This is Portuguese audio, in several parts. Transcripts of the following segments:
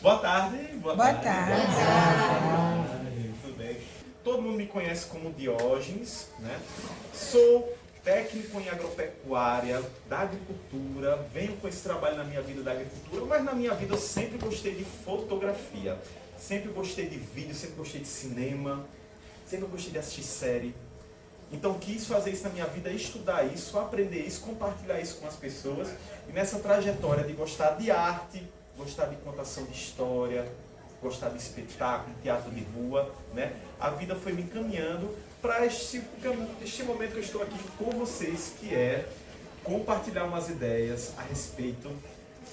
Boa tarde. Boa tarde. Tudo bem? Todo mundo me conhece como Diógenes, né? Sou técnico em agropecuária, da agricultura, venho com esse trabalho na minha vida da agricultura, mas na minha vida eu sempre gostei de fotografia, sempre gostei de vídeo, sempre gostei de cinema, sempre gostei de assistir série. Então quis fazer isso na minha vida, estudar isso, aprender isso, compartilhar isso com as pessoas. E nessa trajetória de gostar de arte, gostar de contação de história, gostar de espetáculo, teatro de rua, né? A vida foi me encaminhando para este momento que eu estou aqui com vocês, que é compartilhar umas ideias a respeito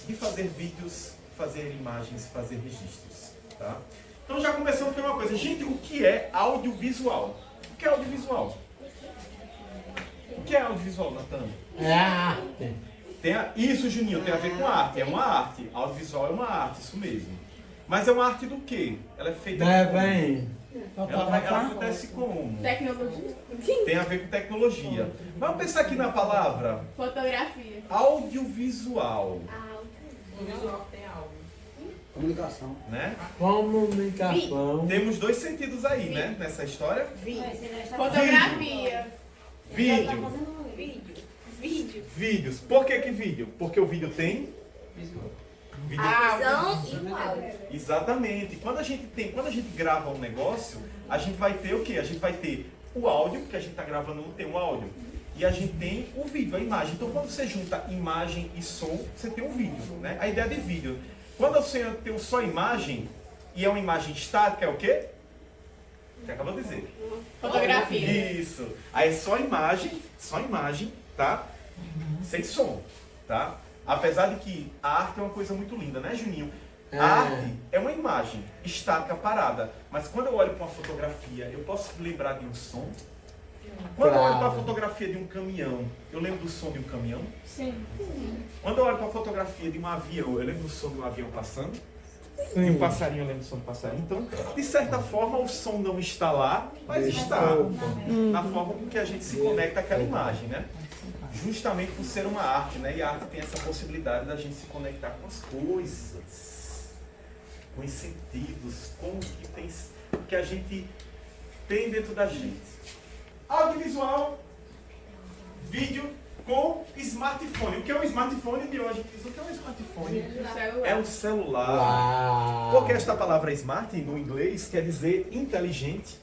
de fazer vídeos, fazer imagens, fazer registros, tá? Então já começamos por uma coisa. Gente, o que é audiovisual? O que é audiovisual? O que é audiovisual, Natan? É a arte. Isso, Juninho, tem a ver com arte. É uma arte. Audiovisual é uma arte, isso mesmo. Mas é uma arte do quê? Ela é feita Bem. ela acontece como? Tecnologia. Tem a ver com tecnologia. Vamos pensar aqui na palavra Fotografia. audiovisual, O visual tem áudio. Comunicação. né? Comunicação. Temos dois sentidos aí, né? Nessa história. Fotografia. Vídeo. Vídeo. Vídeos. Por que vídeo? Porque o vídeo tem... Vídeo. Exatamente. Quando a gente grava um negócio, a gente vai ter o quê? A gente vai ter o áudio, porque a gente está gravando, não tem um áudio. E a gente tem o vídeo, a imagem. Então quando você junta imagem e som, você tem um vídeo, né? A ideia de vídeo. Quando você tem só imagem, e é uma imagem estática, é o quê? Você acabou de dizer. Fotografia. Isso. Aí é só imagem, tá? Sem som, tá? Apesar de que a arte é uma coisa muito linda, né, Juninho? A arte é uma imagem estática, parada. Mas quando eu olho para uma fotografia, eu posso lembrar de um som? Quando eu olho para a fotografia de um caminhão, eu lembro do som de um caminhão? Sim. Quando eu olho para a fotografia de um avião, eu lembro do som de um avião passando? E um passarinho, eu lembro do som do passarinho. Então, de certa forma, o som não está lá, mas está na forma com que a gente se conecta àquela imagem, né? Justamente por ser uma arte, né? E a arte tem essa possibilidade da gente se conectar com as coisas, com os sentidos, com o que a gente tem dentro da gente. Audiovisual, vídeo com smartphone. O que é um smartphone de hoje? O que é um smartphone? É um celular. Porque esta palavra smart no inglês quer dizer inteligente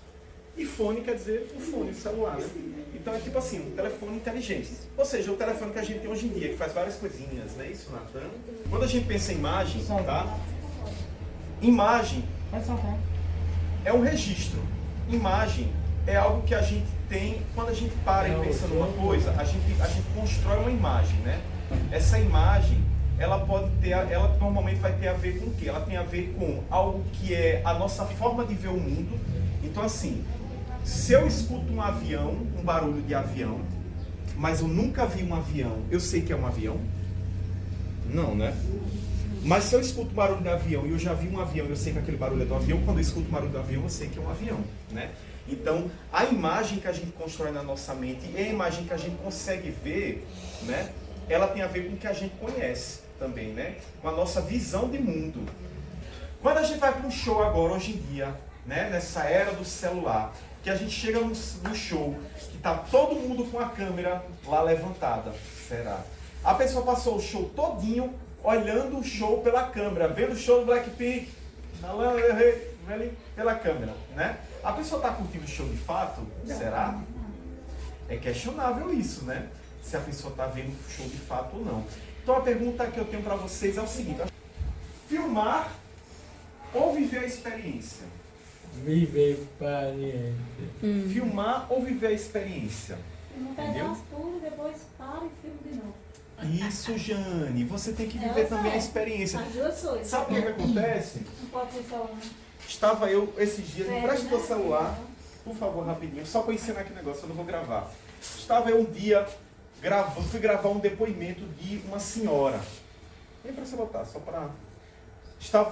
e fone quer dizer o fone, o celular, né? Então é tipo assim, um telefone inteligente. Ou seja, o telefone que a gente tem hoje em dia, que faz várias coisinhas, né? Isso, Natan? Quando a gente pensa em imagem, tá? Imagem é um registro. Imagem é algo que a gente tem, quando a gente para e pensa numa coisa, a gente constrói uma imagem, né? Essa imagem, ela normalmente vai ter a ver com o quê? Ela tem a ver com algo que é a nossa forma de ver o mundo. Então assim, se eu escuto um avião, um barulho de avião, mas eu nunca vi um avião, eu sei que é um avião? Não, né? Mas se eu escuto o barulho de avião e eu já vi um avião e eu sei que aquele barulho é do avião, quando eu escuto o barulho do avião, eu sei que é um avião, né? Então, a imagem que a gente constrói na nossa mente e a imagem que a gente consegue ver, né? Ela tem a ver com o que a gente conhece também, né? Com a nossa visão de mundo. Quando a gente vai para um show agora, hoje em dia, né? Nessa era do celular, que a gente chega no show, que tá todo mundo com a câmera lá levantada. Será? A pessoa passou o show todinho olhando o show pela câmera, vendo o show do Blackpink, pela câmera, né? A pessoa está curtindo o show de fato? Será? É questionável isso, né? Se a pessoa está vendo o show de fato ou não. Então a pergunta que eu tenho para vocês é o seguinte: filmar ou viver a experiência? Viver experiência. Filmar ou viver a experiência? Um pedaço tudo, depois para e filma de novo. Isso, Jane. Você tem que viver também a experiência. As duas coisas. Sabe o que acontece? Não pode ser só uma. Estava eu esses dias, me preste né? teu celular, por favor, rapidinho, só para ensinar aqui o negócio, eu não vou gravar. Estava eu um dia, fui gravar um depoimento de uma senhora. Nem para você botar, só para...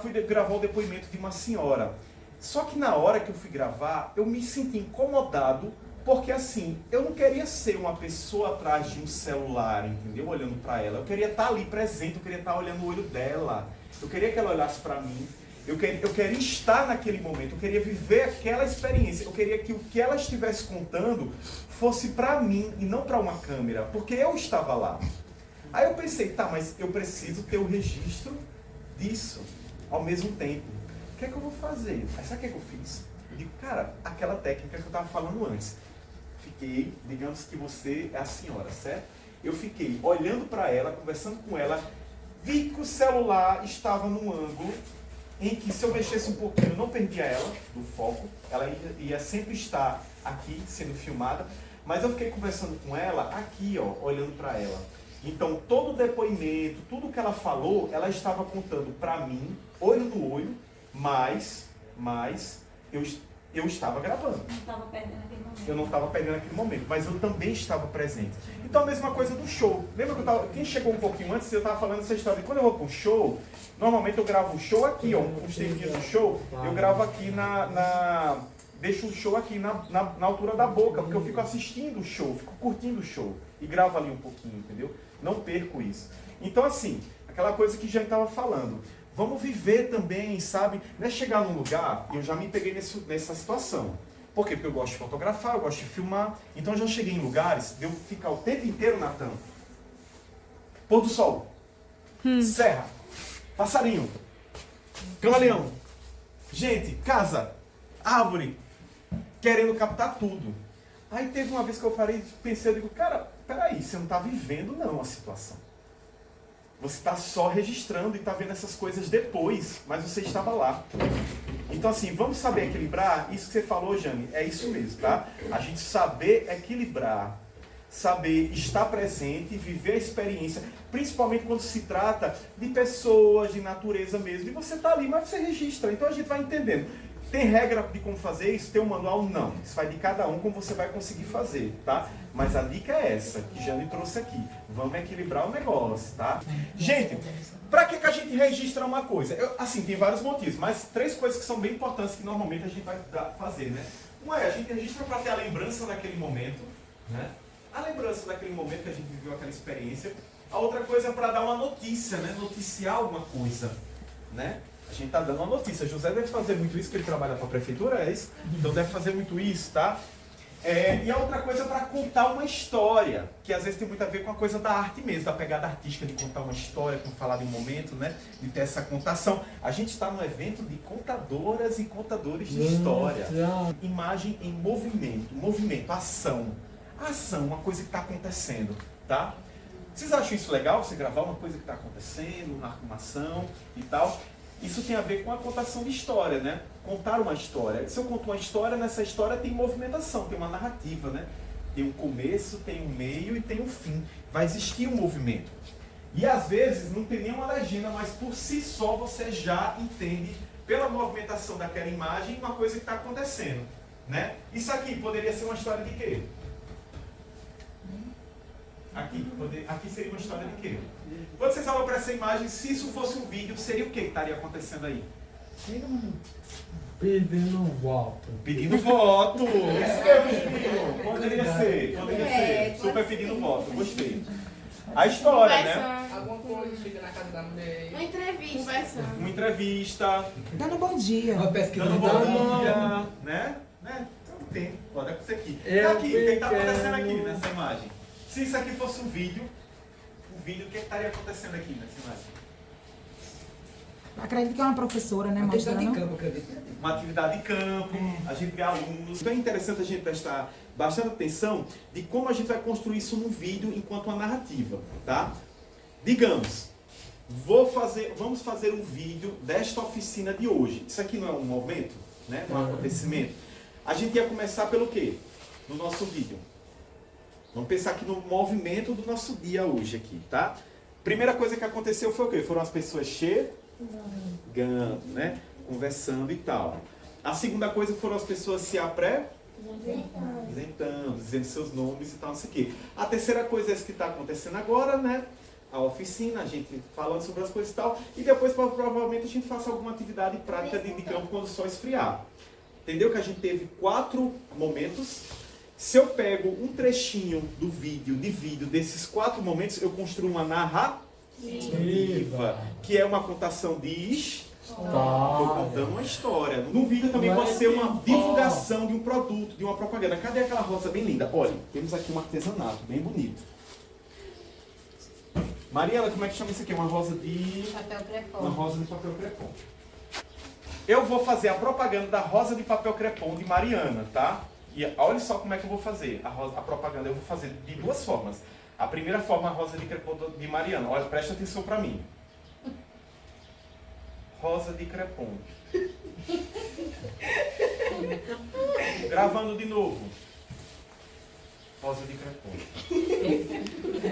Fui gravar o depoimento de uma senhora. Só que na hora que eu fui gravar, eu me senti incomodado, porque assim, eu não queria ser uma pessoa atrás de um celular, entendeu? Olhando para ela. Eu queria estar ali presente, eu queria estar olhando o olho dela. Eu queria que ela olhasse para mim. Eu queria estar naquele momento, eu queria viver aquela experiência. Eu queria que o que ela estivesse contando fosse para mim e não para uma câmera, porque eu estava lá. Aí eu pensei, tá, mas eu preciso ter o registro disso ao mesmo tempo. O que é que eu vou fazer? Aí sabe o que é que eu fiz? Eu digo, cara, aquela técnica que eu estava falando antes. Fiquei, digamos que você é a senhora, certo? Eu fiquei olhando para ela, conversando com ela, vi que o celular estava num ângulo em que se eu mexesse um pouquinho eu não perdia ela do foco, ela ia sempre estar aqui sendo filmada, mas eu fiquei conversando com ela aqui, ó, olhando para ela. Então todo o depoimento, tudo que ela falou, ela estava contando para mim, olho no olho, mas eu estava gravando. Não estava perdendo aquele momento. Eu não estava perdendo aquele momento, mas eu também estava presente. Então a mesma coisa do show. Lembra que quem chegou um pouquinho antes, eu estava falando essa história. Quando eu vou para um show, normalmente eu gravo o show aqui, ó, uns tempinhos do show, eu gravo aqui deixo o show aqui na altura da boca, porque eu fico assistindo o show, fico curtindo o show e gravo ali um pouquinho, entendeu? Não perco isso. Então assim, aquela coisa que já estava falando. Vamos viver também, sabe? Não é chegar num lugar, e eu já me peguei nessa situação. Por quê? Porque eu gosto de fotografar, eu gosto de filmar. Então eu já cheguei em lugares de eu ficar o tempo inteiro nadando. Pôr do sol, serra, passarinho, camaleão, gente, casa, árvore, querendo captar tudo. Aí teve uma vez que eu pensei, eu digo, cara, peraí, você não está vivendo não a situação. Você está só registrando e está vendo essas coisas depois, mas você estava lá. Então assim, vamos saber equilibrar? Isso que você falou, Jane, é isso mesmo, tá? A gente saber equilibrar, saber estar presente, viver a experiência, principalmente quando se trata de pessoas, de natureza mesmo, e você está ali, mas você registra, então a gente vai entendendo. Tem regra de como fazer isso? Tem um manual? Não. Isso vai de cada um como você vai conseguir fazer, tá? Mas a dica é essa, que Jane trouxe aqui. Vamos equilibrar o negócio, tá? Gente, para que a gente registra uma coisa? Assim, tem vários motivos, mas 3 coisas que são bem importantes que normalmente a gente vai fazer, né? Uma é, a gente registra para ter a lembrança daquele momento, né? A lembrança daquele momento que a gente viveu aquela experiência. A outra coisa é para dar uma notícia, né? Noticiar alguma coisa, né? A gente está dando uma notícia. José deve fazer muito isso, porque ele trabalha para a prefeitura, é isso? Então deve fazer muito isso, tá? E a outra coisa é para contar uma história, que às vezes tem muito a ver com a coisa da arte mesmo, da pegada artística de contar uma história, com falar de um momento, né? De ter essa contação. A gente está no evento de contadoras e contadores de história. Imagem em movimento, ação. Ação, uma coisa que está acontecendo, tá? Vocês acham isso legal, você gravar uma coisa que está acontecendo, uma ação e tal? Isso tem a ver com a contação de história, né? Contar uma história. Se eu conto uma história, nessa história tem movimentação, tem uma narrativa, né? Tem um começo, tem um meio e tem um fim. Vai existir um movimento. E às vezes não tem nenhuma legenda, mas por si só você já entende, pela movimentação daquela imagem, uma coisa que está acontecendo, né? Isso aqui poderia ser uma história de quê? Aqui seria uma história de quê? Quando vocês olham para essa imagem, se isso fosse um vídeo, seria o que estaria acontecendo aí? Pedindo voto. Pedindo voto! Isso mesmo, Chiquinho. Poderia ser. Super pedindo voto, gostei. A história, né? Alguma coisa, chega na casa da mulher. Uma entrevista. Conversando. Uma entrevista. Dando bom dia. Uma pesquisa Dando de bom dia, né? Então tem, pode acontecer aqui. Aqui, o que está acontecendo aqui nessa imagem? Se isso aqui fosse um vídeo, o que estaria acontecendo aqui nessa imagem? Acredito que é uma professora, né? Uma atividade Mostrando. de campo, acredito. Uma atividade de campo, a gente vê alunos. Então é interessante a gente prestar bastante atenção de como a gente vai construir isso no vídeo enquanto uma narrativa, tá? Digamos, vamos fazer um vídeo desta oficina de hoje. Isso aqui não é um momento? né, no acontecimento. A gente ia começar pelo quê? No nosso vídeo. Vamos pensar aqui no movimento do nosso dia hoje aqui, tá? Primeira coisa que aconteceu foi o quê? Foram as pessoas chegando, né? Conversando e tal. A segunda coisa foram as pessoas se apresentando, dizendo seus nomes e tal, não sei o quê. A terceira coisa é essa que está acontecendo agora, né? A oficina, a gente falando sobre as coisas e tal. E depois, provavelmente, a gente faça alguma atividade prática de campo quando o sol esfriar. Entendeu que a gente teve 4 momentos. Se eu pego um trechinho do vídeo, desses 4 momentos, eu construo uma narrativa, que é uma contação de estou contando uma história. No vídeo também pode ser uma divulgação de um produto, de uma propaganda. Cadê aquela rosa bem linda? Olha, temos aqui um artesanato bem bonito. Mariana, como é que chama isso aqui? Uma rosa de... papel crepom. Uma rosa de papel crepom. Eu vou fazer a propaganda da rosa de papel crepom de Mariana, tá? E olha só como é que eu vou fazer a propaganda. Eu vou fazer de 2 formas. A primeira forma, a rosa de crepom de Mariana. Olha, presta atenção pra mim. Rosa de crepom. Gravando de novo. Rosa de crepom.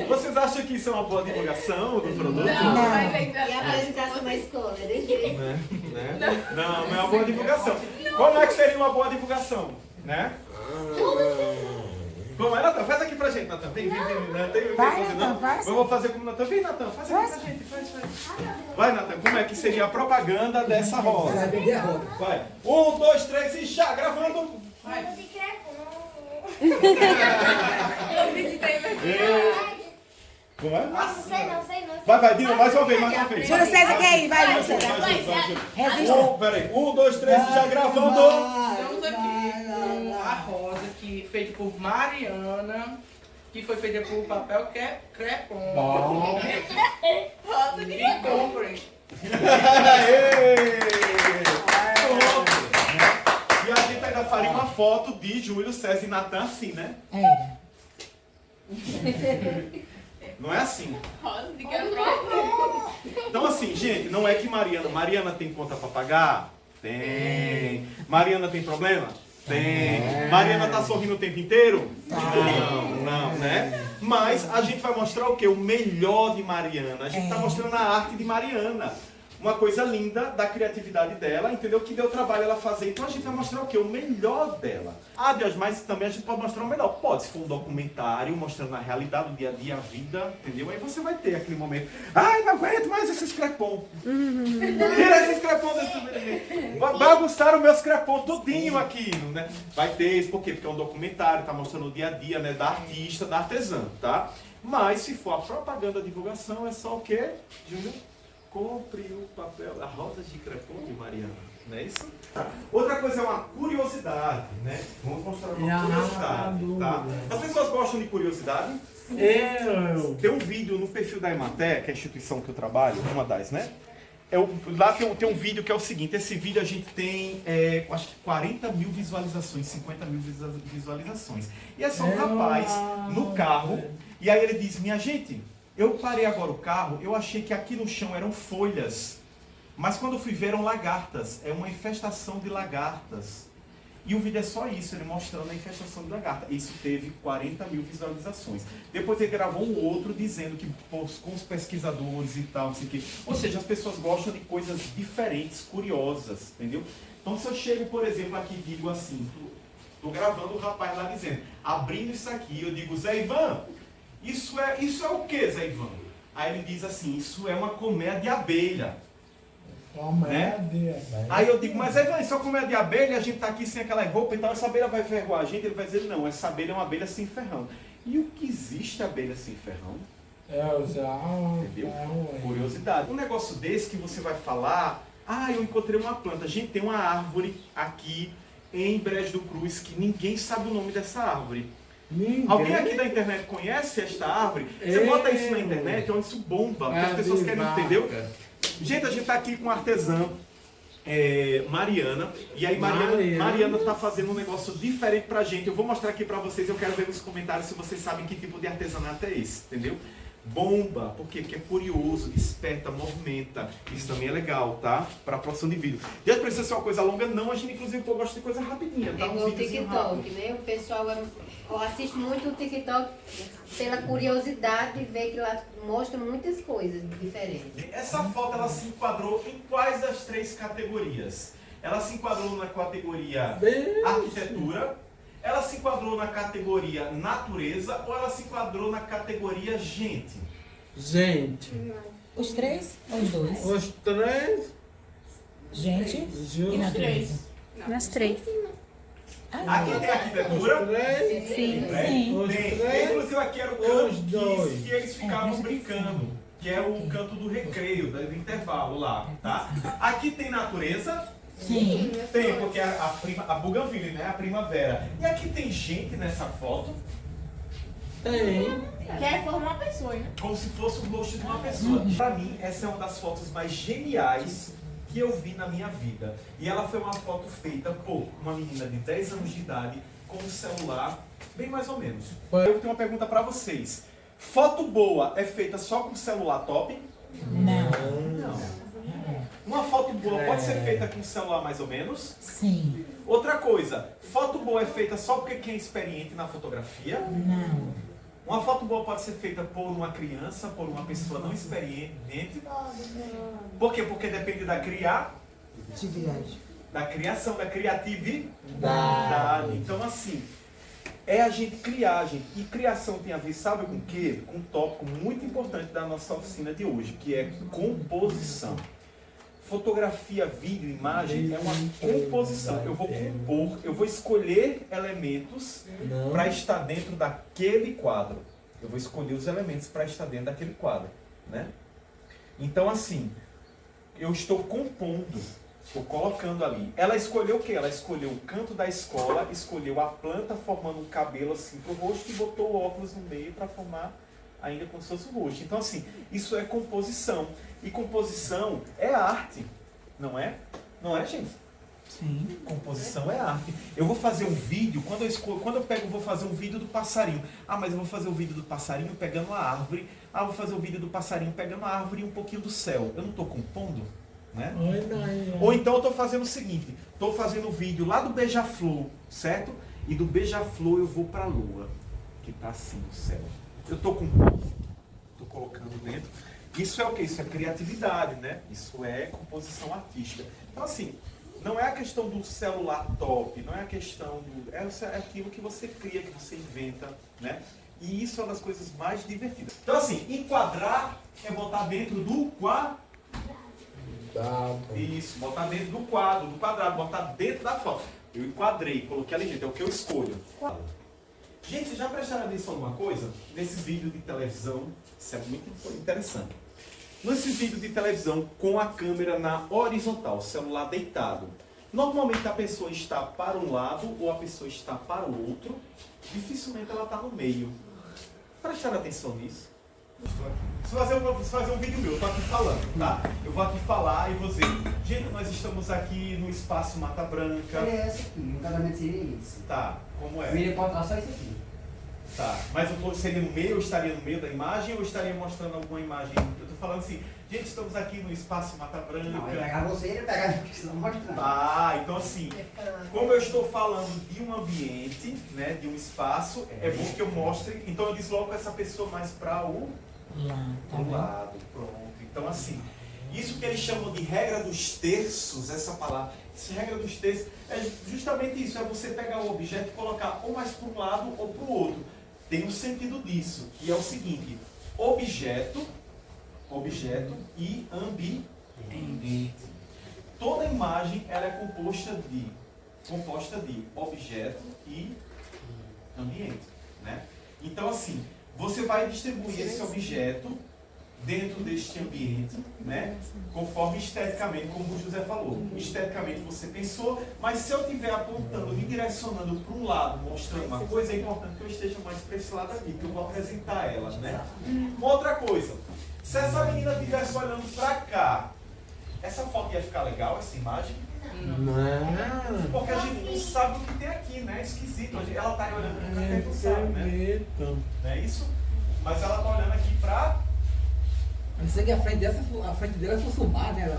Vocês acham que isso é uma boa divulgação do produto? Não. E a apresentação na escola, né? Não é uma boa divulgação. Como é que seria uma boa divulgação? Né? Como é, Natan? Faz aqui pra gente, Natan. Vem, Vai, Natan, faz. Vamos fazer como Natan. Vem, Natan, faz aqui pra gente. Faz. Vai, Natan, como é que seria a propaganda dessa rosa? Vai. 1, 2, 3 e já, gravando. Vai. Como é? Não sei não. Vai, Dino, mais uma vez. Júlio César, quer ir? Vai, Júlio César. Peraí, 1, 2, 3 e já, gravando. Estamos aqui com a rosa que feita por Mariana, que foi feita por papel crepom. Rosa de E comprem. E a gente ainda faria uma foto de Júlio César e Natan assim, né? Não é assim. rosa de crepom. Então assim, gente, não é que Mariana tem conta pra pagar? Tem. Mariana tem problema? Tem. Mariana tá sorrindo o tempo inteiro? Não, né? Mas a gente vai mostrar o quê? O melhor de Mariana. A gente tá mostrando a arte de Mariana. Uma coisa linda da criatividade dela, entendeu? Que deu trabalho ela fazer. Então a gente vai mostrar o quê? O melhor dela. Ah, Deus, mas também a gente pode mostrar o melhor. Pode, se for um documentário mostrando a realidade, o dia a dia, a vida, entendeu? Aí você vai ter aquele momento. Ai, não aguento mais esses crepom. Tira esses crepom desse... Bagunçaram meus crepom tudinho aqui, né? Vai ter isso, por quê? Porque é um documentário, tá mostrando o dia a dia, né? Da artista, da artesã, tá? Mas se for a propaganda, a divulgação, é só o quê, Júlio? Compre o papel, a rosa de crepom de Mariana, não é isso? Tá. Outra coisa é uma curiosidade, né? Vamos mostrar uma curiosidade, tá? As pessoas gostam de curiosidade? Tem um vídeo no perfil da Emater, que é a instituição que eu trabalho, uma das, né? Lá tem um vídeo que é o seguinte, esse vídeo a gente tem, acho que 40 mil visualizações, 50 mil visualizações. E é só um rapaz no carro, e aí ele diz, minha gente... Eu parei agora o carro, eu achei que aqui no chão eram folhas, mas quando eu fui ver eram lagartas, é uma infestação de lagartas. E o vídeo é só isso, ele mostrando a infestação de lagarta. Isso teve 40 mil visualizações. Depois ele gravou um outro dizendo que com os pesquisadores e tal, não sei o quê. Ou seja, as pessoas gostam de coisas diferentes, curiosas, entendeu? Então se eu chego, por exemplo, aqui e digo assim, tô gravando o rapaz lá dizendo, abrindo isso aqui, eu digo, Zé Ivan, isso é o que, Zé Ivan? Aí ele diz assim, isso é uma colmeia de abelha. Colmeia de abelha. Aí eu digo, mas Zé Ivan, isso é uma colmeia de abelha, a gente tá aqui sem aquela roupa e tal, essa abelha vai ferrar a gente? Ele vai dizer, não, essa abelha é uma abelha sem ferrão. E o que existe abelha sem ferrão? Entendeu? Curiosidade. Um negócio desse que você vai falar, eu encontrei uma planta. Gente, tem uma árvore aqui em Brejo do Cruz que ninguém sabe o nome dessa árvore. Alguém aqui da internet conhece esta árvore? Você bota isso na internet, onde isso bomba, porque as pessoas querem, entendeu? Gente, a gente está aqui com a artesã Mariana, e aí Mariana está fazendo um negócio diferente pra gente. Eu vou mostrar aqui pra vocês, eu quero ver nos comentários se vocês sabem que tipo de artesanato é esse, entendeu? Bomba, por quê? Porque é curioso, desperta, movimenta. Isso também é legal, tá? Para produção de vídeo. Já precisa ser uma coisa longa, não. A gente, inclusive, gosta de coisa rapidinha, tá? É igual o TikTok, né? O pessoal assiste muito o TikTok pela curiosidade de ver que lá mostra muitas coisas diferentes. Essa foto, ela se enquadrou em quais das 3 categorias? Ela se enquadrou na categoria arquitetura, ela se enquadrou na categoria natureza ou ela se enquadrou na categoria gente? Gente. Os 3 ou os 2? Os 3. Gente e natureza. Nas 3. Aqui tem arquitetura? Sim. Os Tem. 3. Inclusive aqui era o canto Os dois. que eles ficavam brincando, que é o canto do recreio, do intervalo lá, tá? Aqui tem natureza? Sim. Tem, porque a Bougainville, né? A primavera. E aqui tem gente nessa foto, Tem. Quer formar uma pessoa, né? como se fosse o rosto de uma pessoa. Pra mim, essa é uma das fotos mais geniais que eu vi na minha vida. E ela foi uma foto feita por uma menina de 10 anos de idade com um celular, bem mais ou menos. Eu tenho uma pergunta pra vocês. Foto boa é feita só com celular top? Não. Não. Uma foto boa pode ser feita com celular mais ou menos? Sim. Outra coisa, foto boa é feita só porque quem é experiente na fotografia? Não. Uma foto boa pode ser feita por uma criança, por uma pessoa não experiente. Por quê? Porque depende da Atividade. da criação, da criatividade. Então, assim, é a gente criar, gente. E criação tem a ver, sabe com o quê? Com um tópico muito importante da nossa oficina de hoje, que é composição. Fotografia, vídeo, imagem é uma composição. Eu vou compor, eu vou escolher elementos para estar dentro daquele quadro. Eu vou escolher os elementos para estar dentro daquele quadro, né? Então, assim, eu estou compondo, estou colocando ali. Ela escolheu o quê? Ela escolheu o canto da escola, escolheu a planta formando um cabelo assim pro rosto e botou o óculos no meio para formar ainda como se fosse o rosto. Então, assim, isso é composição. E composição é arte, não é? Não é, gente? Sim. Composição é arte. Eu vou fazer um vídeo, quando eu pego, vou fazer um vídeo do passarinho. Ah, mas eu vou fazer o vídeo do passarinho pegando a árvore. Ah, vou fazer o vídeo do passarinho pegando a árvore e um pouquinho do céu. Eu não estou compondo, né? Ou então eu estou fazendo o seguinte, estou fazendo o vídeo lá do beija-flor, certo? E do beija-flor eu vou para a lua, que está assim no céu. Eu estou compondo, estou colocando dentro. Isso é o quê? Isso é criatividade, né? Isso é composição artística. Então, assim, não é a questão do celular top, não é a questão do... É aquilo que você cria, que você inventa, né? E isso é uma das coisas mais divertidas. Então, assim, enquadrar é botar dentro do quadrado. Isso, botar dentro do quadro, do quadrado, botar dentro da foto. Eu enquadrei, coloquei ali dentro, é o que eu escolho. Gente, vocês já prestaram atenção numa coisa? Nesses vídeos de televisão, isso é muito interessante. Nesses vídeos de televisão com a câmera na horizontal, o celular deitado. Normalmente a pessoa está para um lado ou a pessoa está para o outro. Dificilmente ela está no meio. Prestaram atenção nisso? Se fazer um vídeo meu, eu estou aqui falando, tá? Eu vou aqui falar e vou dizer, gente, nós estamos aqui no Espaço Mata Branca. É essa aqui, um casamento seria isso. Tá, como é? Eu iria botar só isso aqui. Tá, mas eu seria no meio, eu estaria no meio da imagem ou eu estaria mostrando alguma imagem? Eu estou falando assim, gente, estamos aqui no Espaço Mata Branca. Não, eu pegar você e ele pegar a questão mostrando. Ah, então assim, como eu estou falando de um ambiente, né, de um espaço, é bom que eu mostre, então eu desloco essa pessoa mais para o lado, pronto. Então assim, isso que eles chamam de regra dos terços, essa palavra, essa regra dos terços, é justamente isso, é você pegar o objeto e colocar ou mais para um lado ou para o outro. Tem um sentido disso, que é o seguinte, objeto e ambiente. Toda imagem ela é composta de objeto e ambiente, né? Então assim, você vai distribuir esse objeto dentro deste ambiente, né? Conforme esteticamente, como o José falou. Esteticamente você pensou, mas se eu estiver apontando, me direcionando para um lado, mostrando uma coisa, é importante que eu esteja mais para esse lado aqui, que eu vou apresentar ela, né? Uma outra coisa, se essa menina estivesse olhando para cá, essa foto ia ficar legal, essa imagem? Não. Porque a gente não sabe o que tem aqui, né? É esquisito. Ela está olhando para cá, não sabe, né? Não é isso? Mas ela está olhando aqui para Não sei que a frente dela fosse o mar, né?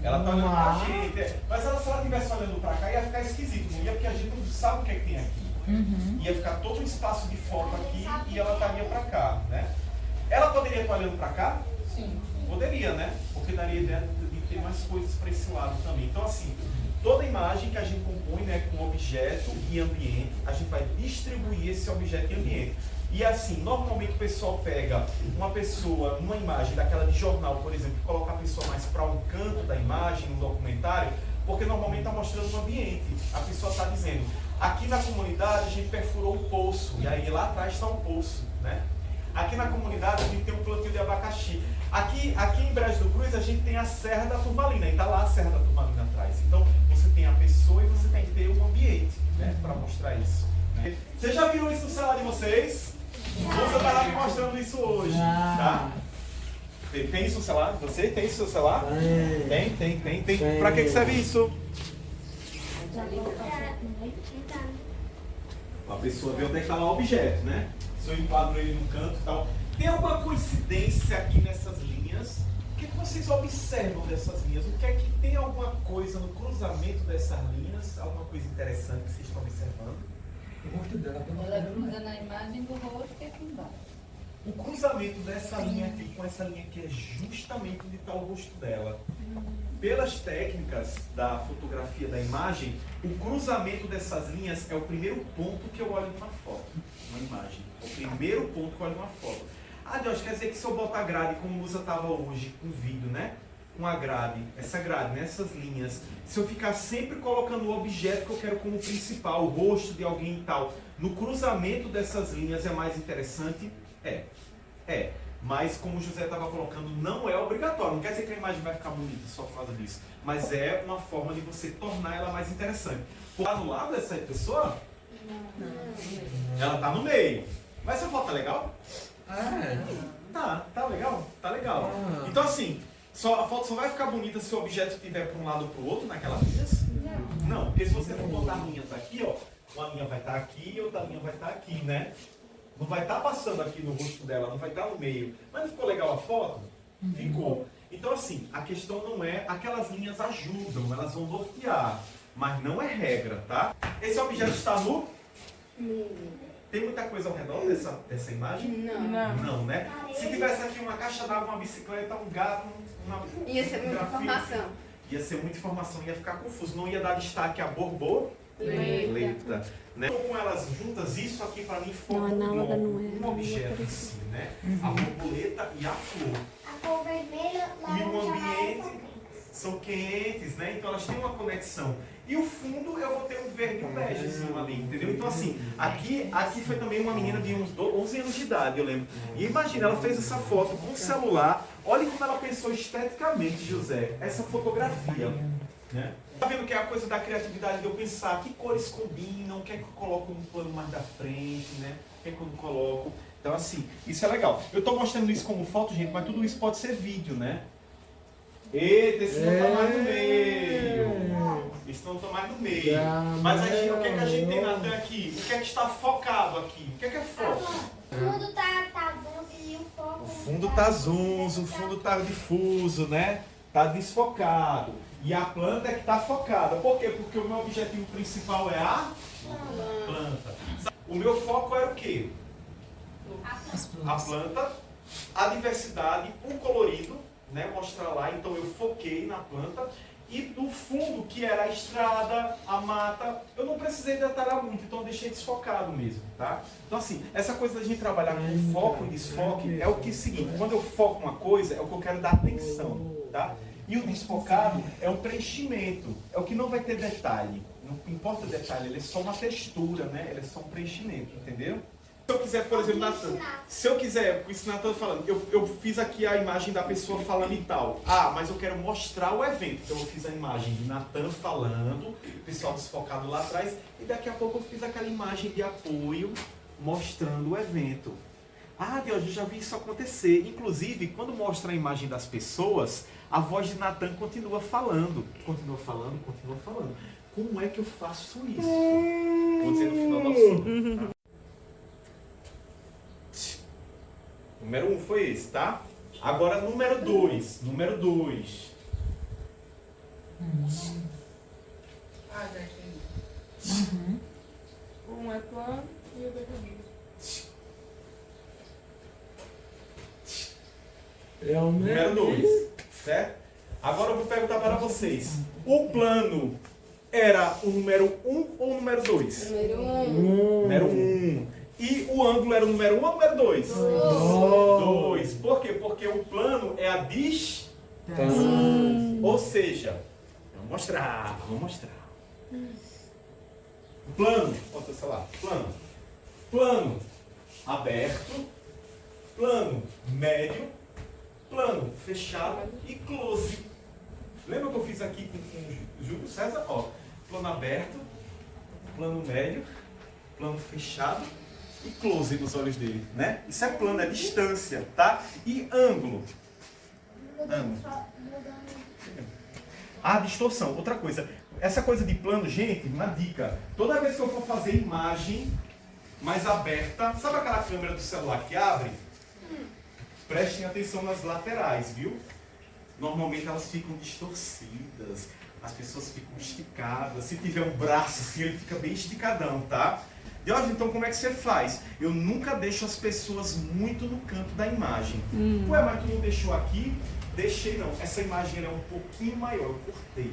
Ela tá olhando pra gente. Mas se ela estivesse olhando pra cá, ia ficar esquisito, não ia? Porque a gente não sabe o que é que tem aqui. Ia ficar todo um espaço de foto aqui e ela estaria pra cá, né? Ela poderia estar olhando pra cá? Sim. Poderia, né? Porque daria ideia de ter mais coisas para esse lado também. Então, assim, toda imagem que a gente compõe, né, com objeto e ambiente, a gente vai distribuir esse objeto e ambiente. E assim, normalmente o pessoal pega uma pessoa, numa imagem daquela de jornal, por exemplo, e coloca a pessoa mais para um canto da imagem, no documentário, porque normalmente está mostrando um ambiente. A pessoa está dizendo, aqui na comunidade a gente perfurou um poço, e aí lá atrás está um poço, né? Aqui na comunidade a gente tem um plantio de abacaxi. Aqui em Brejo do Cruz a gente tem a Serra da Turmalina, e está lá a Serra da Turmalina atrás. Então você tem a pessoa e você tem que ter um ambiente, né, para mostrar isso. Né? Vocês já viram isso no celular de vocês? Você está lá me mostrando isso hoje, tá? Tem isso no celular? Você tem isso no seu celular? Tem. Para que serve isso? A pessoa vê onde é que está lá o objeto, né? Se eu enquadro ele no canto e tal. Tem alguma coincidência aqui nessas linhas? O que vocês observam dessas linhas? O que é que tem alguma coisa no cruzamento dessas linhas? Alguma coisa interessante que vocês estão observando? O rosto dela. Ela cruza na imagem do rosto que é aqui embaixo. O cruzamento dessa linha aqui com essa linha aqui é justamente onde está o rosto dela. Pelas técnicas da fotografia da imagem, o cruzamento dessas linhas é o primeiro ponto que eu olho numa foto, numa imagem. É o primeiro ponto que eu olho numa foto. Ah, Deus, quer dizer que se eu botar a grade, como o Musa estava hoje, com vídeo, né? Com a grade, essa grade, nessas linhas, se eu ficar sempre colocando o objeto que eu quero como principal, o rosto de alguém e tal, no cruzamento dessas linhas é mais interessante? É. Mas como o José estava colocando, não é obrigatório. Não quer dizer que a imagem vai ficar bonita só por causa disso. Mas é uma forma de você tornar ela mais interessante. Tá do lado dessa pessoa? Não. Ela tá no meio. Mas essa foto tá legal? Tá legal? Tá legal. Então assim, a foto só vai ficar bonita se o objeto estiver para um lado ou para o outro naquelas linhas? Não, porque se você for botar linhas aqui, ó, uma linha vai estar aqui e outra linha vai estar aqui, né? Não vai estar passando aqui no rosto dela, não vai estar no meio. Mas não ficou legal a foto? Ficou. Então assim, a questão não é, aquelas linhas ajudam, elas vão nortear, mas não é regra, tá? Esse objeto está no... Tem muita coisa ao redor dessa imagem? Não, né? Se tivesse aqui uma caixa d'água, uma bicicleta, um gato, uma... Ia ser muita informação. Ia ser muita informação, ia ficar confuso, não ia dar destaque à borboleta, né? Com elas juntas, isso aqui para mim foi um objeto em si, né? A borboleta e a flor. A cor vermelha, E o laranja, ambiente são quentes, né? Então elas têm uma conexão. E o fundo eu vou ter um verde e um begezinho ali, entendeu? Então assim, aqui foi também uma menina de uns 11 anos de idade, eu lembro. E imagina, ela fez essa foto com o celular. Olha como ela pensou esteticamente, José, essa fotografia, né? Tá vendo que é a coisa da criatividade de eu pensar que cores combinam, o que é que eu coloco no plano mais da frente, né? O que é que eu não coloco. Então assim, isso é legal. Eu tô mostrando isso como foto, gente, mas tudo isso pode ser vídeo, né? Eita, esse não tá mais no meio. Esse não tá mais no meio. Mas aí, o que é que a gente tem, Natan, aqui? O que é que está focado aqui? O que é foco? O fundo tá zoom e o foco... O fundo tá zoom, o fundo tá difuso, né? Tá desfocado. E a planta é que tá focada. Por quê? Porque o meu objetivo principal é a planta. O meu foco era o quê? A planta, a diversidade, o colorido, né? Mostrar lá. Então eu foquei na planta. E do fundo, que era a estrada, a mata, eu não precisei detalhar muito, então eu deixei desfocado mesmo, tá? Então assim, essa coisa da gente trabalhar com foco e desfoque é o que é o seguinte, quando eu foco uma coisa, é o que eu quero dar atenção, tá? E o desfocado é um preenchimento, é o que não vai ter detalhe, não importa o detalhe, ele é só uma textura, né? Ele é só um preenchimento, entendeu? Se eu quiser, por exemplo, Natan, se eu quiser, isso que o Natan falando, eu fiz aqui a imagem da pessoa falando e tal. Ah, mas eu quero mostrar o evento. Então eu fiz a imagem de Natan falando, o pessoal desfocado lá atrás, e daqui a pouco eu fiz aquela imagem de apoio mostrando o evento. Ah, Deus, eu já vi isso acontecer. Inclusive, quando mostra a imagem das pessoas, a voz de Natan continua falando. Continua falando. Como é que eu faço isso? Vou dizer no final do assunto. Tá? Número 1 foi esse, tá? Agora, número 2. Número 2. Ah, já entendi. Um é plano e o dois é amigo. Número 2. Certo? Agora eu vou perguntar para vocês. O plano era o número 1 ou o número 2? Número Número 1. E o ângulo era o número 1 ou o número 2? 2. Por quê? Porque o plano é a distância. Ou seja, vamos mostrar. Plano, bota o celular. Plano aberto, plano médio, plano fechado e close. Lembra que eu fiz aqui com o Júlio César? Ó, plano aberto, plano médio, plano fechado e close nos olhos dele, né? Isso é plano, é distância, tá? E ângulo. Ah, distorção. Outra coisa. Essa coisa de plano, gente, uma dica. Toda vez que eu for fazer imagem mais aberta, sabe aquela câmera do celular que abre? Prestem atenção nas laterais, viu? Normalmente elas ficam distorcidas, as pessoas ficam esticadas. Se tiver um braço assim, ele fica bem esticadão, tá? Deus, então como é que você faz? Eu nunca deixo as pessoas muito no canto da imagem. Ué, mas tu não deixou aqui? Deixei não. Essa imagem ela é um pouquinho maior, eu cortei.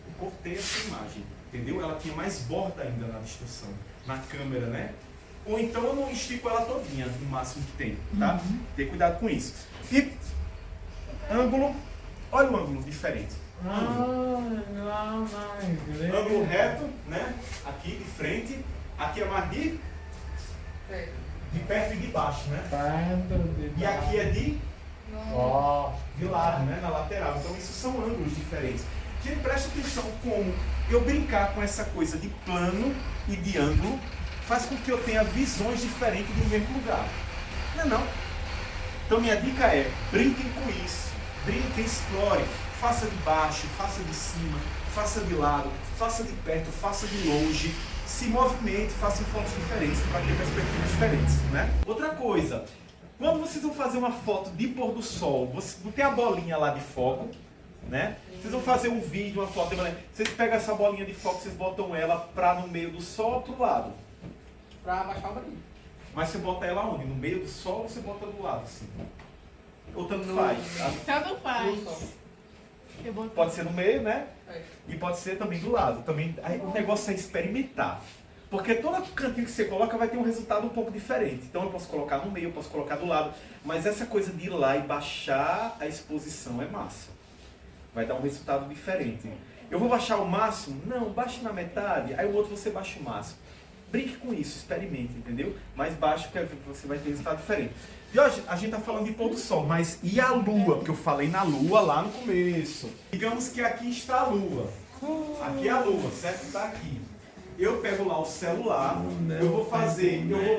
Eu cortei essa imagem, entendeu? Ela tinha mais borda ainda na distorção, na câmera, né? Ou então eu não estico ela todinha, no máximo que tem, tá? Ter cuidado com isso. E ângulo, olha o ângulo diferente. Ângulo reto, né? Aqui de frente, aqui é mais de perto e de baixo, né? E aqui é de lado, né? Na lateral. Então isso são ângulos diferentes. Gente, presta atenção como eu brincar com essa coisa de plano e de ângulo faz com que eu tenha visões diferentes do mesmo lugar. Não é não? Então minha dica é, brinquem com isso. Brinquem, explore. Faça de baixo, faça de cima, faça de lado, faça de perto, faça de longe. Se movimente, faça fotos diferentes para ter perspectivas diferentes, né? Outra coisa, quando vocês vão fazer uma foto de pôr do sol, você não tem a bolinha lá de foco, né? Vocês vão fazer um vídeo, uma foto, vocês pegam essa bolinha de foco, vocês botam ela para no meio do sol ou pro lado? Para abaixar o brilho. Mas você bota ela onde? No meio do sol ou você bota do lado assim? Ou tanto faz, tá? Tanto faz. Pode ser no meio, né? E pode ser também do lado. Também, aí, o negócio é experimentar. Porque todo cantinho que você coloca vai ter um resultado um pouco diferente. Então eu posso colocar no meio, eu posso colocar do lado. Mas essa coisa de ir lá e baixar a exposição é massa. Vai dar um resultado diferente. Eu vou baixar o máximo? Não, baixe na metade. Aí o outro você baixa o máximo. Brinque com isso, experimente, entendeu? Mais baixo que você vai ter resultado diferente. E hoje a gente está falando de pôr do sol, mas e a lua? Porque eu falei na lua lá no começo. Digamos que aqui está a lua. Aqui é a lua, certo? Está aqui. Eu pego lá o celular, eu vou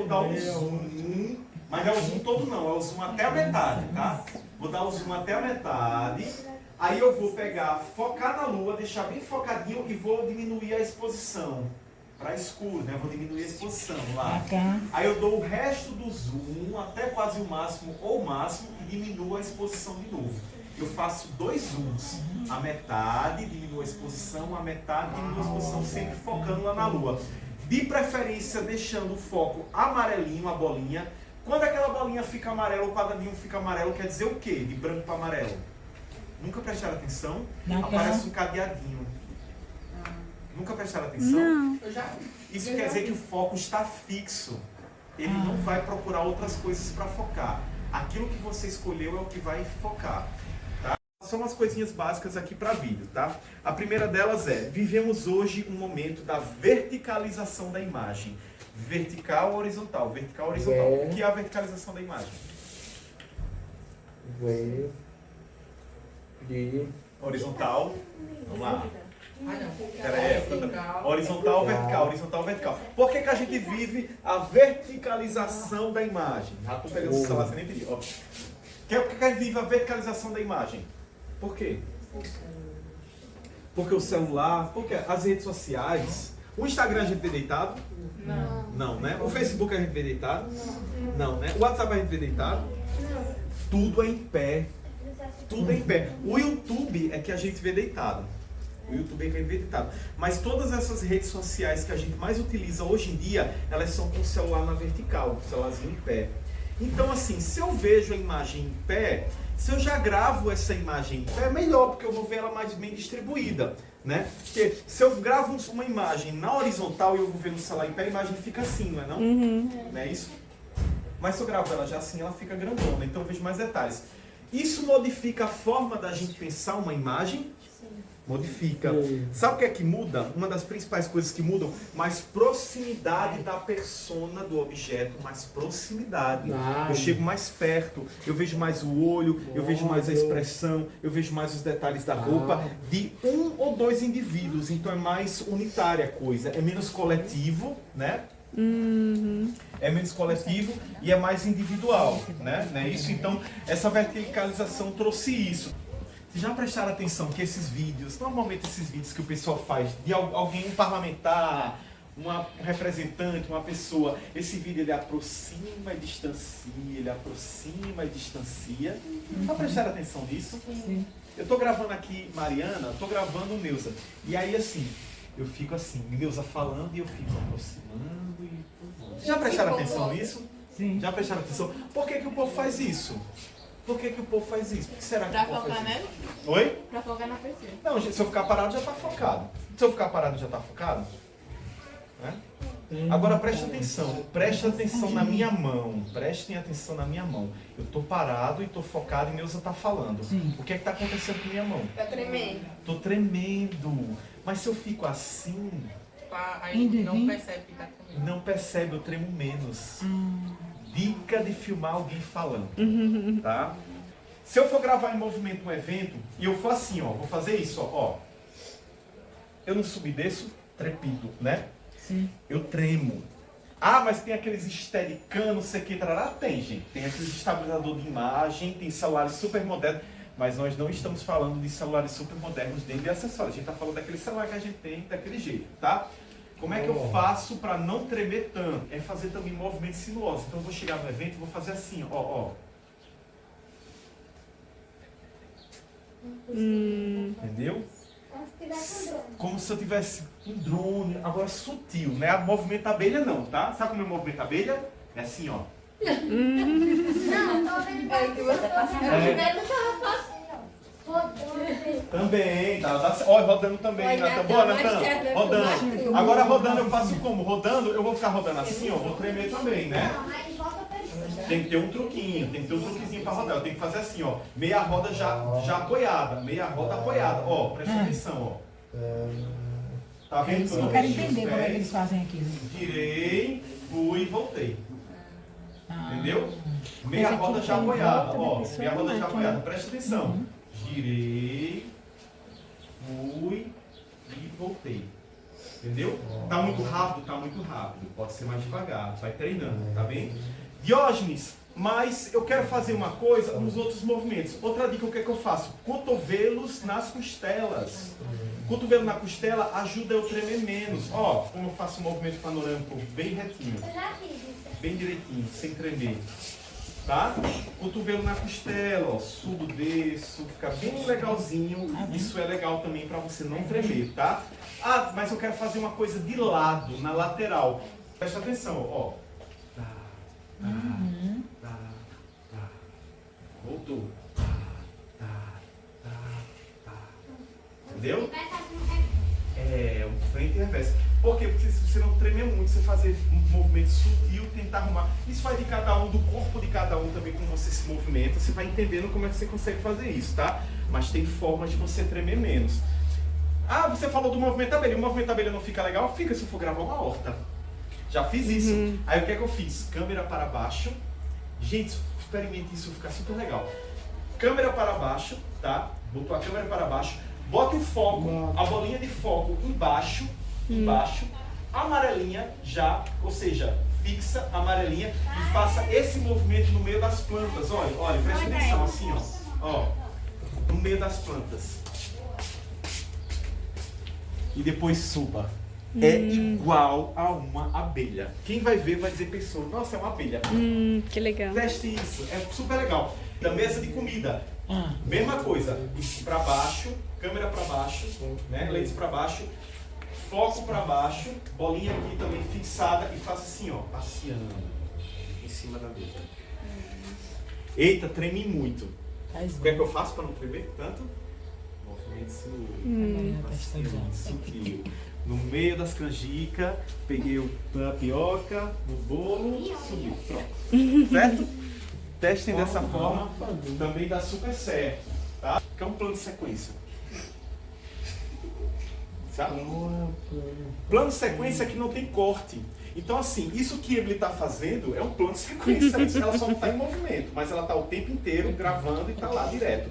dar um zoom, mas não é o zoom todo não, é o zoom até a metade, tá? Vou dar o zoom até a metade, aí eu vou pegar, focar na lua, deixar bem focadinho e vou diminuir a exposição. Para escuro, né? Vou diminuir a exposição lá. Aí eu dou o resto do zoom até quase o máximo ou o máximo e diminuo a exposição de novo. Eu faço 2 zooms. A metade, diminuo a exposição, a metade, diminuo a exposição, sempre focando lá na lua. De preferência, deixando o foco amarelinho, a bolinha. Quando aquela bolinha fica amarela, o quadradinho fica amarelo, quer dizer o quê? De branco para amarelo. Nunca prestaram atenção? Aparece um cadeadinho. Nunca prestaram atenção? Não. Isso quer dizer que o foco está fixo. Ele não vai procurar outras coisas para focar. Aquilo que você escolheu é o que vai focar. Tá? São umas coisinhas básicas aqui para vídeo, tá? A primeira delas é, vivemos hoje um momento da verticalização da imagem. Vertical ou horizontal? Vertical ou horizontal. O que é a verticalização da imagem? Horizontal. Vamos lá. Horizontal ou vertical? Horizontal ou vertical. Por que a gente vive a verticalização da imagem? Já estou pegando o celular, você nem pediu. Por que a gente vive a verticalização da imagem? Por quê? Porque o celular, porque as redes sociais. O Instagram a gente vê deitado? Não. Não, né? O Facebook a gente vê deitado? Não, né? O WhatsApp a gente vê deitado? tudo é em pé. Tudo é em pé. O YouTube é que a gente vê deitado. O YouTube é que a gente vê deitado. Mas todas essas redes sociais que a gente mais utiliza hoje em dia, elas são com o celular na vertical, o celularzinho em pé. Então assim, se eu vejo a imagem em pé, se eu já gravo essa imagem em pé, é melhor, porque eu vou ver ela mais bem distribuída, né? Porque se eu gravo uma imagem na horizontal e eu vou ver no celular em pé, a imagem fica assim, não é não? Não é isso? Mas se eu gravo ela já assim, ela fica grandona, então eu vejo mais detalhes. Isso modifica a forma da gente pensar uma imagem? Modifica. Sabe o que é que muda? Uma das principais coisas que mudam, mais proximidade da persona, do objeto, mais proximidade. Eu chego mais perto, eu vejo mais o olho, eu vejo mais a expressão, eu vejo mais os detalhes da roupa de um ou dois indivíduos. Então é mais unitária a coisa, é menos coletivo, né? É menos coletivo e é mais individual, né? Não é isso? Então, essa verticalização trouxe isso. Vocês já prestaram atenção que esses vídeos, normalmente esses vídeos que o pessoal faz de alguém, um parlamentar, um representante, uma pessoa, esse vídeo ele aproxima e distancia, ele aproxima e distancia. Já prestaram atenção nisso? Sim. Eu tô gravando aqui Mariana, tô gravando Neuza. E aí assim, eu fico assim, Neuza falando e eu fico aproximando e... Já prestaram atenção nisso? Sim. Já prestaram atenção? Por que que o povo faz isso? Por que que o povo faz isso? Por que será que o povo faz isso? Nela? Oi? Pra focar na pessoa. Não, se eu ficar parado já tá focado. Se eu ficar parado já tá focado? Né? Agora preste atenção na minha mão. Prestem atenção na minha mão. Eu tô parado e tô focado e Neuza tá falando. Sim. O que é que tá acontecendo com minha mão? Tá tremendo. Tô tremendo. Mas se eu fico assim, Aí não percebe que tá comendo. não percebe, eu tremo menos. Dica de filmar alguém falando, tá? Se eu for gravar em movimento um evento e eu for assim, ó, vou fazer isso, ó. Eu não subo e desço, trepido, né? Sim. Eu tremo. Ah, mas tem aqueles steadicam, não sei o que, tarará. Tem, gente. Tem aqueles estabilizador de imagem, tem celulares super modernos. Mas nós não estamos falando de celulares super modernos dentro de acessórios. A gente está falando daquele celular que a gente tem daquele jeito, tá? Como é que eu faço para não tremer tanto? É fazer também movimentos sinuosos. Então eu vou chegar no evento e vou fazer assim, ó. Entendeu? Como se eu tivesse um drone, agora sutil, né? A movimento abelha não, tá? Sabe como é o movimento abelha? É assim, ó. Não, tô vendo que você tá Também, tá? Olha, rodando também, Natan. Boa, Natan. Rodando. Agora rodando eu faço como? Rodando, eu vou ficar rodando assim, ó. Vou tremer também, né? Tem que ter um truquinho, tem que ter um truquezinho pra rodar. Eu tenho que fazer assim, ó. Meia roda já apoiada. Meia roda apoiada. Ó, presta atenção, ó. Tá vendo? Eu quero entender como é que eles fazem aquilo. Girei, fui e voltei. Entendeu? Meia roda já apoiada, ó. Meia roda já apoiada. Presta atenção. Girei, fui e voltei. Entendeu? Tá muito rápido? Tá muito rápido. Pode ser mais devagar. Vai treinando, tá bem? Diógenes, mas eu quero fazer uma coisa nos outros movimentos. Outra dica, o que é que eu faço? Cotovelos nas costelas. Cotovelo na costela ajuda eu tremer menos. Ó, como eu faço um movimento panorâmico bem retinho. Bem direitinho, sem tremer. Tá? Cotovelo na costela, ó. Subo, desço, fica bem legalzinho. Isso é legal também para você não tremer, tá? Ah, mas eu quero fazer uma coisa de lado, na lateral. Presta atenção, ó. Voltou. Entendeu? É, o frente e reverso. Por quê? Porque se você não tremer muito, você fazer um movimento sutil, tentar arrumar. Isso vai de cada um, do corpo de cada um também, como você se movimenta. Você vai entendendo como é que você consegue fazer isso, tá? Mas tem formas de você tremer menos. Ah, você falou do movimento abelha. O movimento abelha não fica legal? Fica se eu for gravar uma horta. Já fiz isso. Aí o que é que eu fiz? Câmera para baixo. Gente, experimente isso, fica super legal. Câmera para baixo, tá? Botou a câmera para baixo. Bota o foco, a bolinha de foco embaixo, amarelinha já, ou seja, fixa a amarelinha e faça esse movimento no meio das plantas. Olha, preste atenção, assim, ó, no meio das plantas. E depois suba. É igual a uma abelha. Quem vai ver vai dizer, pessoa, nossa, é uma abelha. Que legal. Teste isso, é super legal. Da mesa de comida. Mesma coisa. Para baixo, câmera para baixo, né? Lentes para baixo, foco para baixo, bolinha aqui também fixada e faço assim, ó, passeando em cima da mesa. Eita, tremi muito. O que é que eu faço para não tremer tanto? Movimento sutil. No meio das canjicas, peguei o tapioca no bolo, subiu. Pronto. Certo? Testem dessa forma, também dá super certo. Tá? Que é um plano de sequência. Sabe? Plano de sequência que não tem corte. Então, assim, isso que ele está fazendo é um plano de sequência. Ela só não está em movimento, mas ela está o tempo inteiro gravando e está lá direto.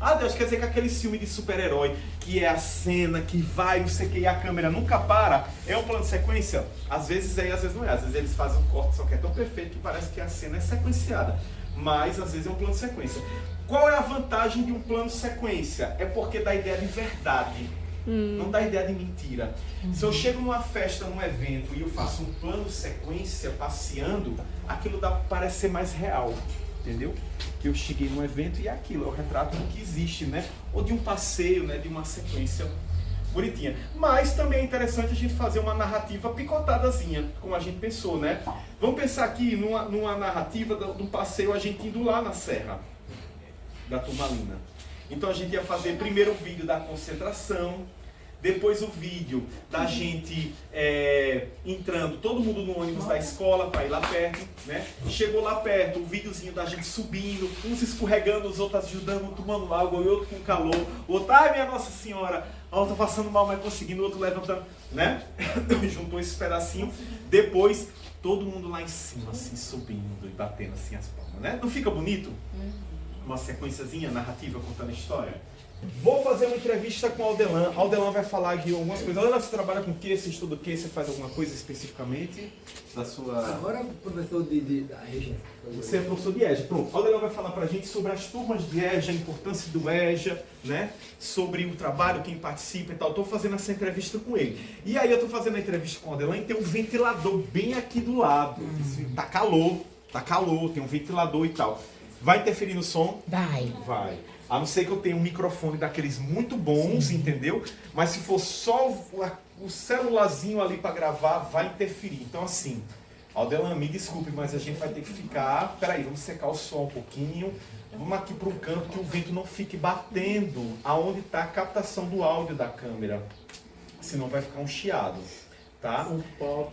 Ah, Deus, quer dizer que aquele filme de super-herói, que é a cena, que vai, não sei o que, e a câmera nunca para, é um plano de sequência? Às vezes é e às vezes não é. Às vezes eles fazem um corte, só que é tão perfeito que parece que a cena é sequenciada. Mas, às vezes, é um plano de sequência. Qual é a vantagem de um plano de sequência? É porque dá ideia de verdade. Não dá ideia de mentira. Se eu chego numa festa, num evento, e eu faço um plano de sequência, passeando, aquilo dá para parecer mais real. Entendeu? Que eu cheguei num evento e é aquilo, é o retrato do que existe, né? Ou de um passeio, né? De uma sequência bonitinha. Mas também é interessante a gente fazer uma narrativa picotadazinha, como a gente pensou, né? Vamos pensar aqui numa narrativa do passeio, a gente indo lá na Serra da Turmalina. Então a gente ia fazer primeiro o vídeo da concentração, depois o vídeo da gente entrando, todo mundo no ônibus da escola para ir lá perto, né? Chegou lá perto, o videozinho da gente subindo, uns escorregando, os outros ajudando, tomando água, o outro com calor, o outro, ai minha Nossa Senhora, a outra passando mal, mas conseguindo, o outro levantando, né? Juntou esse pedacinho, depois todo mundo lá em cima, assim, subindo e batendo assim as palmas, né? Não fica bonito? Uma sequenciazinha narrativa contando a história. Vou fazer uma entrevista com a Aldelan. A Aldelan vai falar aqui algumas coisas. Aldelan, você trabalha com o quê? Você estuda o quê? Você faz alguma coisa especificamente da sua... Agora professor da EJA. Você é professor de EJA. Pronto. A Aldelan vai falar pra gente sobre as turmas de EJA, a importância do EJA, né? Sobre o trabalho, quem participa e tal. Estou fazendo essa entrevista com ele. E aí eu estou fazendo a entrevista com a Aldelan e tem um ventilador bem aqui do lado. Tá calor, tem um ventilador e tal. Vai interferir no som? Vai. A não ser que eu tenha um microfone daqueles muito bons, entendeu? Mas se for só o celularzinho ali para gravar, vai interferir. Então assim, Aldelan, me desculpe, mas a gente vai ter que ficar... Peraí, vamos secar o som um pouquinho. Vamos aqui para um canto que o vento não fique batendo aonde está a captação do áudio da câmera. Senão vai ficar um chiado. Tá?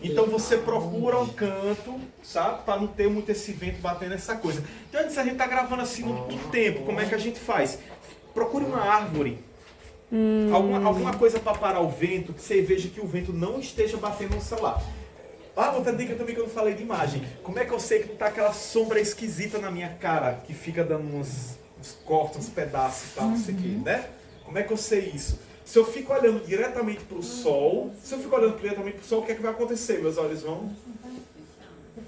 Então você procura um canto, sabe? Para não ter muito esse vento batendo essa coisa. Então se a gente tá gravando assim no tempo, como é que a gente faz? Procure uma árvore. Alguma coisa para parar o vento, que você veja que o vento não esteja batendo no celular. Outra dica também que eu não falei de imagem. Como é que eu sei que não tá aquela sombra esquisita na minha cara, que fica dando uns cortes, uns pedaços e tal, não sei o que, né? Como é que eu sei isso? Se eu fico olhando diretamente para o sol, o que é que vai acontecer? Meus olhos vão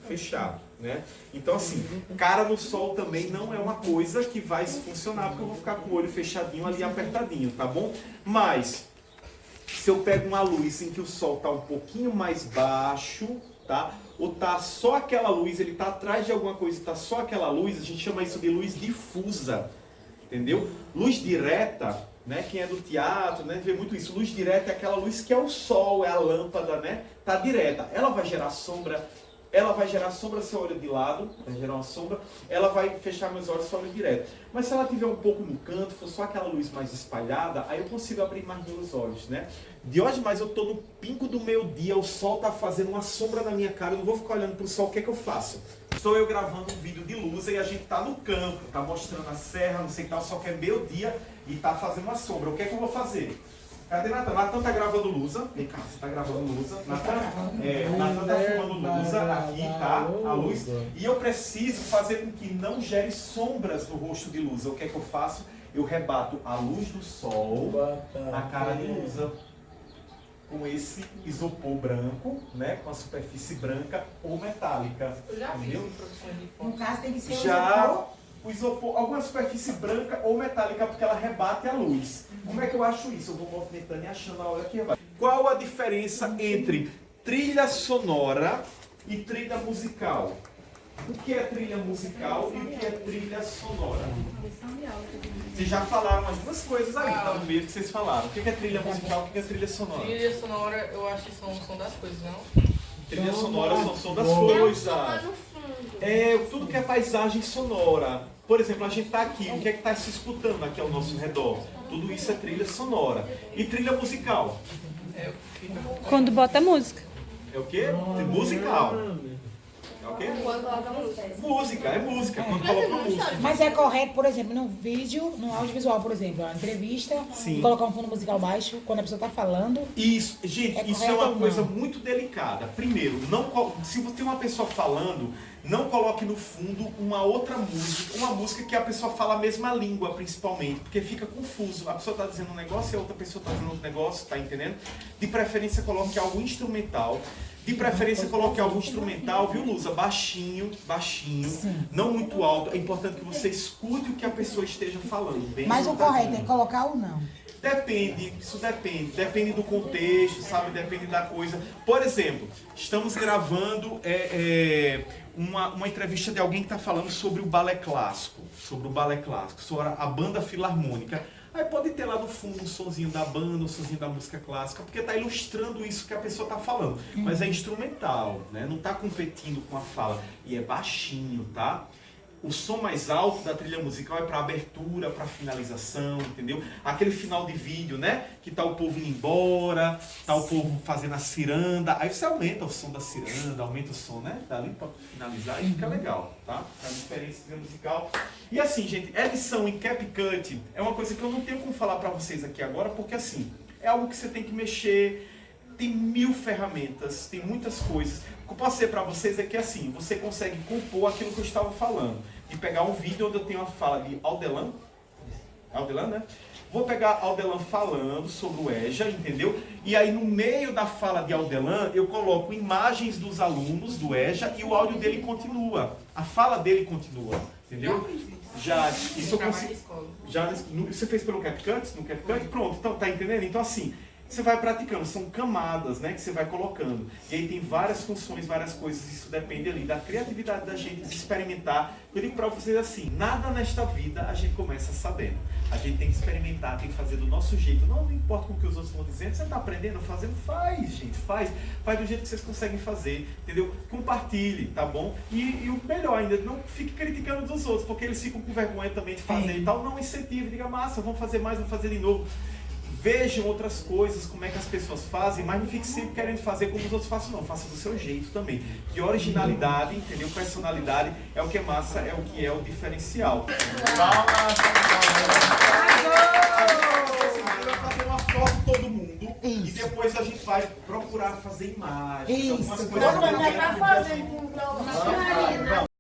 fechar, né? Então assim, cara no sol também não é uma coisa que vai funcionar, porque eu vou ficar com o olho fechadinho ali, apertadinho, tá bom? Mas, se eu pego uma luz em que o sol está um pouquinho mais baixo, tá? Ou tá só aquela luz, ele tá atrás de alguma coisa e tá só aquela luz, a gente chama isso de luz difusa, entendeu? Luz direta... Né? Quem é do teatro, né? Vê muito isso. Luz direta é aquela luz que é o sol, é a lâmpada, né? Tá direta. Ela vai gerar sombra se eu olho de lado, vai gerar uma sombra, ela vai fechar meus olhos se eu olho direto. Mas se ela tiver um pouco no canto, for só aquela luz mais espalhada, aí eu consigo abrir mais meus olhos, né? De hoje mais eu tô no pingo do meio-dia, o sol tá fazendo uma sombra na minha cara, eu não vou ficar olhando pro sol, o que é que eu faço? Estou eu gravando um vídeo de luz e a gente tá no campo, tá mostrando a serra, não sei o que tal, só que é meio-dia e tá fazendo uma sombra. O que é que eu vou fazer? Cadê Natan? Natan tá gravando lusa. Vem cá, você tá gravando lusa. Natan tá filmando lusa aqui, tá? A luz. E eu preciso fazer com que não gere sombras no rosto de lusa. O que é que eu faço? Eu rebato a luz do sol na cara de lusa com esse isopor branco, né? Com a superfície branca ou metálica. Eu já vi entendeu? No caso tem que ser o isopor, alguma superfície branca ou metálica, porque ela rebate a luz. Como é que eu acho isso? Eu vou movimentando e achando a hora que vai. Qual a diferença entre trilha sonora e trilha musical? o que é trilha musical e o que é trilha sonora. Vocês já falaram as duas coisas aí, tá no meio que vocês falaram. O que é trilha musical e o que é trilha sonora? Trilha sonora, eu acho que são o som das coisas, não? Trilha sonora são o som das coisas. Tudo que é paisagem sonora. Por exemplo, a gente está aqui, o que é que está se escutando aqui ao nosso redor? Tudo isso é trilha sonora. E trilha musical? Quando bota música. É o quê? Musical. É o quê? Quando coloca música. Música, é música. Quando coloca música. Mas é correto, por exemplo, no vídeo, no audiovisual, por exemplo, a entrevista, Sim. colocar um fundo musical baixo quando a pessoa está falando. Isso, gente, isso é correto uma ou coisa não? muito delicada. Primeiro, se você tem uma pessoa falando, não coloque no fundo uma outra música, uma música que a pessoa fala a mesma língua, principalmente, porque fica confuso. A pessoa está dizendo um negócio e a outra pessoa está dizendo outro negócio, tá entendendo? De preferência, coloque algo instrumental. De preferência, coloque algo instrumental, viu, Lusa? Baixinho, não muito alto. É importante que você escute o que a pessoa esteja falando. Bem Mas o escutadinho. correto é colocar ou não? Depende, isso depende. Depende do contexto, sabe? Depende da coisa. Por exemplo, estamos gravando uma entrevista de alguém que está falando sobre o balé clássico. Sobre a banda filarmônica. Aí pode ter lá no fundo um sonzinho da banda, um sonzinho da música clássica, porque está ilustrando isso que a pessoa está falando. Mas é instrumental, né? Não está competindo com a fala. E é baixinho, tá? O som mais alto da trilha musical é para abertura, para finalização, entendeu? Aquele final de vídeo, né? Que tá o povo indo embora, tá o povo fazendo a ciranda. Aí você aumenta o som da ciranda, aumenta o som, né? Dali para finalizar e fica legal, tá? É uma diferença de trilha musical. E assim, gente, edição em CapCut é uma coisa que eu não tenho como falar para vocês aqui agora, porque assim, é algo que você tem que mexer. Tem 1000 ferramentas, tem muitas coisas. O que eu posso dizer para vocês é que assim, você consegue compor aquilo que eu estava falando. E pegar um vídeo onde eu tenho uma fala de Aldelan, né? Vou pegar Aldelan falando sobre o EJA, entendeu? E aí no meio da fala de Aldelan, eu coloco imagens dos alunos do EJA e o áudio dele continua. A fala dele continua, entendeu? Já, isso eu consigo. Você fez pelo CapCut? No CapCut? Pronto, então, tá entendendo? Então assim, você vai praticando, são camadas, né, que você vai colocando. E aí tem várias funções, várias coisas, isso depende ali da criatividade da gente, de experimentar. Eu digo pra vocês assim, nada nesta vida a gente começa sabendo. A gente tem que experimentar, tem que fazer do nosso jeito. Não importa com o que os outros vão dizendo, você tá aprendendo, fazendo, faz, gente, faz. Faz do jeito que vocês conseguem fazer, entendeu? Compartilhe, tá bom? E o melhor ainda, não fique criticando dos outros, porque eles ficam com vergonha também de fazer e tal. Não incentive, diga, massa, vamos fazer mais, vamos fazer de novo. Vejam outras coisas, como é que as pessoas fazem, mas não fique sempre querendo fazer como os outros façam, não. Faça do seu jeito também. E originalidade, entendeu? Personalidade é o que é massa, é o que é o diferencial. Palmas! Vai fazer uma foto todo mundo. Isso. E depois a gente vai procurar fazer imagens. Isso. Algumas coisas. Não, não é pra fazer com